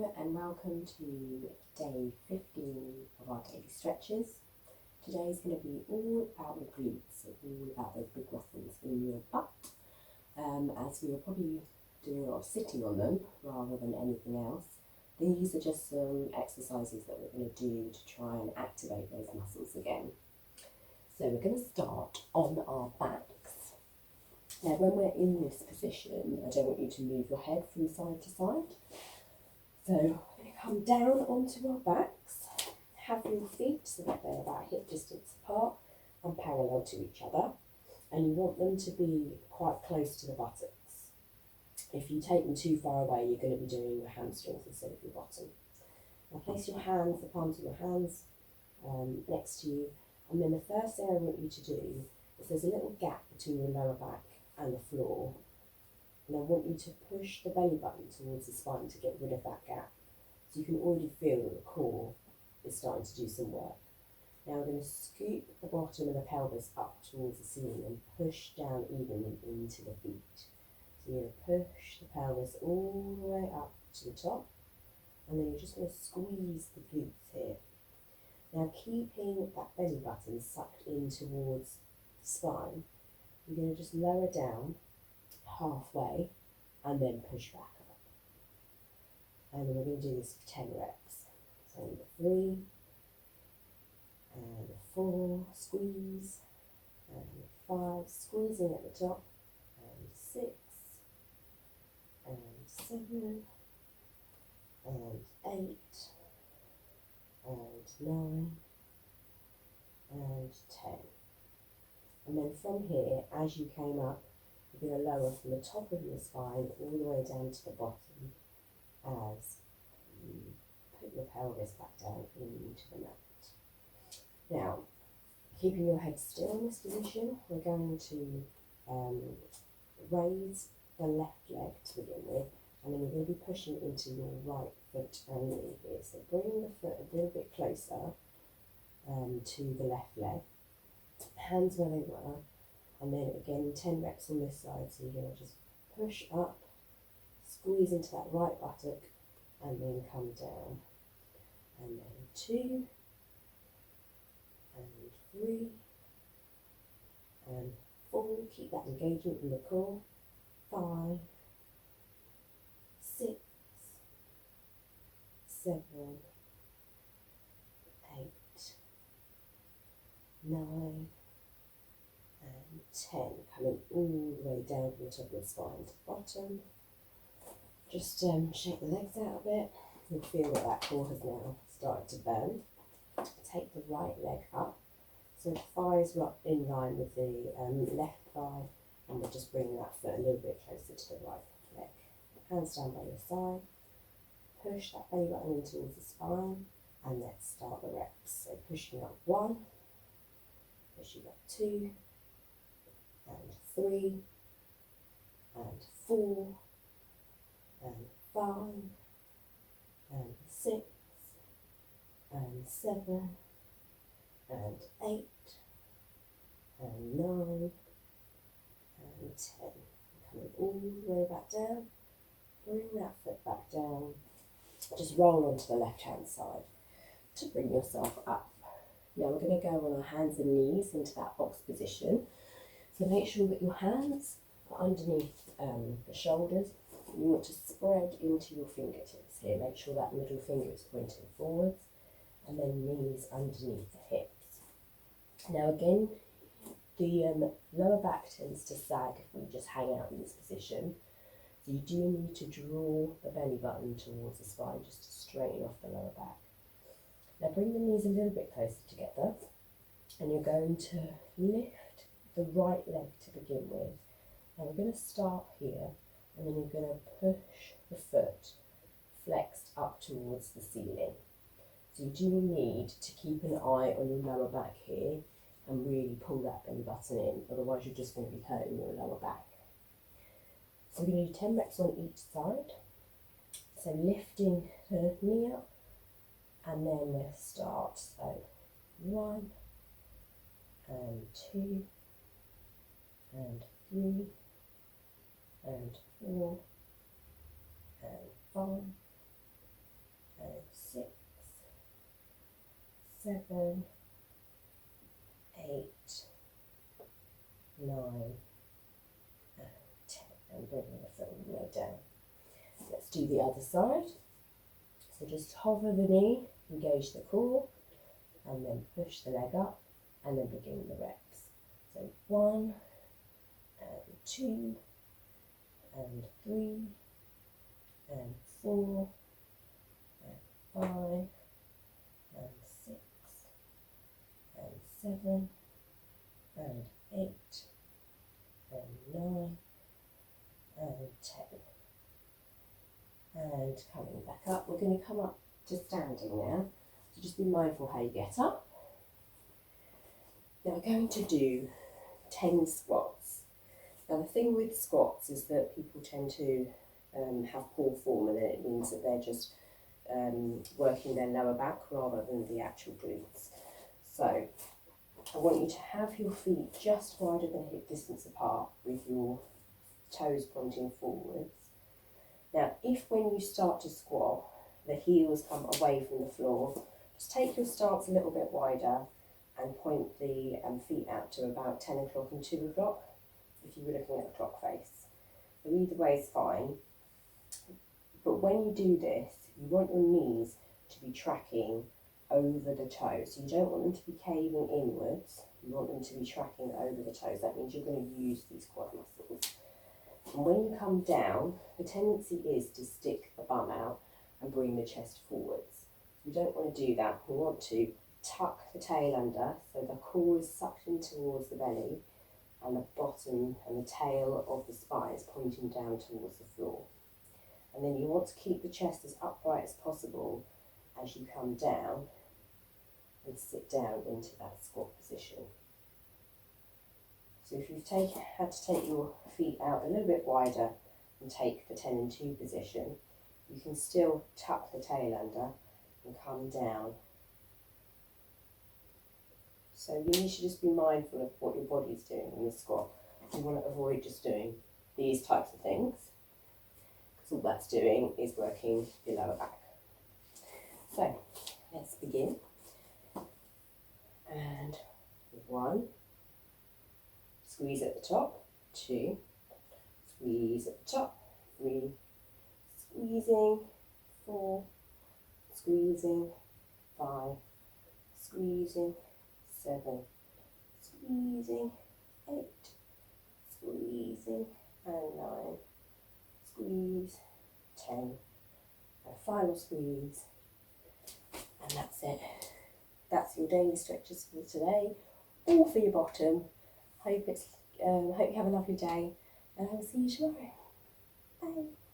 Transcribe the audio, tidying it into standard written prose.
Hello and welcome to day 15 of our daily stretches. Today is going to be all about the glutes, all about those big muscles in your butt, as we are probably doing a lot of sitting on them rather than anything else. These are just some exercises that we're going to do to try and activate those muscles again. So we're going to start on our backs. Now when we're in this position, I don't want you to move your head from side to side. So we're going to come down onto our backs, have your feet so that they're about hip distance apart and parallel to each other, and you want them to be quite close to the buttocks. If you take them too far away, you're going to be doing your hamstrings instead of your bottom. Now place your hands, the palms of your hands next to you, and then the first thing I want you to do is there's a little gap between your lower back and the floor. And I want you to push the belly button towards the spine to get rid of that gap. So you can already feel that the core is starting to do some work. Now we're going to scoop the bottom of the pelvis up towards the ceiling and push down evenly into the feet. So you're going to push the pelvis all the way up to the top, and then you're just going to squeeze the glutes here. Now keeping that belly button sucked in towards the spine, you're going to just lower down halfway and then push back up. And then we're going to do this for 10 reps. So 3 and 4, squeeze, and 5, squeezing at the top, and 6 and 7 and 8 and 9 and 10. And then from here, as you came up, you're going to lower from the top of your spine all the way down to the bottom as you put your pelvis back down into the mat. Now, keeping your head still in this position, we're going to raise the left leg to begin with, and then you're going to be pushing into your right foot and knee here. So bring the foot a little bit closer to the left leg, hands where they were. And then again, 10 reps on this side, so you're going to just push up, squeeze into that right buttock, and then come down. And then 2, and 3, and 4, keep that engagement in the core, 5, 6, 7, 8, 9, and 10, coming all the way down from the top of the spine to the bottom. Just shake the legs out a bit. You'll feel that that core has now started to bend. Take the right leg up, so the thigh is in line with the left thigh, and we're just bringing that foot a little bit closer to the right leg. Hands down by your side. Push that belly button in towards the spine, and let's start the reps. So pushing up 1, pushing up 2, and 3, and 4, and 5, and 6, and 7, and 8, and 9, and 10. Coming all the way back down, bring that foot back down, just roll onto the left hand side to bring yourself up. Now we're going to go on our hands and knees into that box position. So make sure that your hands are underneath the shoulders. You want to spread into your fingertips here. Make sure that middle finger is pointing forwards, and then knees underneath the hips. Now again, the lower back tends to sag if we just hang out in this position. So you do need to draw the belly button towards the spine just to straighten off the lower back. Now bring the knees a little bit closer together, and you're going to lift the right leg to begin with. Now we're going to start here, and then you're going to push the foot flexed up towards the ceiling. So you do need to keep an eye on your lower back here and really pull that belly button in, otherwise you're just going to be hurting your lower back. So we're going to do 10 reps on each side. So lifting the knee up, and then we'll start. So 1, and 2, and 3, and 4, and 5, 7, 8, 9, and 10. And bringing the foot all the way down. Let's do the other side. So just hover the knee, engage the core, and then push the leg up, and then begin the reps. So 1, and 2, and 3, and 4, and 5, and 6, and 7, and 8, and 9, and 10. And coming back up, we're going to come up to standing now. So just be mindful how you get up. Now we're going to do 10 squats. Now the thing with squats is that people tend to have poor form, and then it means that they're just working their lower back rather than the actual glutes. So I want you to have your feet just wider than hip distance apart with your toes pointing forwards. Now if when you start to squat the heels come away from the floor, just take your stance a little bit wider and point the feet out to about 10 o'clock and 2 o'clock if you were looking at the clock face. So either way is fine. But when you do this, you want your knees to be tracking over the toes. So you don't want them to be caving inwards, you want them to be tracking over the toes. That means you're going to use these quad muscles. And when you come down, the tendency is to stick the bum out and bring the chest forwards. We don't want to do that. We want to tuck the tail under so the core is sucked in towards the belly and the bottom and the tail of the spine is pointing down towards the floor. And then you want to keep the chest as upright as possible as you come down and sit down into that squat position. So if you've had to take your feet out a little bit wider and take the 10 and 2 position, you can still tuck the tail under and come down. So you need to just be mindful of what your body's doing in this squat. You want to avoid just doing these types of things, because all that's doing is working your lower back. So let's begin. And 1, squeeze at the top, 2, squeeze at the top, 3, squeezing, 4, squeezing, 5, squeezing, 7, squeezing, 8, squeezing, and 9, squeeze, 10, and final squeeze, and that's it. That's your daily stretches for today, all for your bottom. Hope you have a lovely day, and I will see you tomorrow. Bye.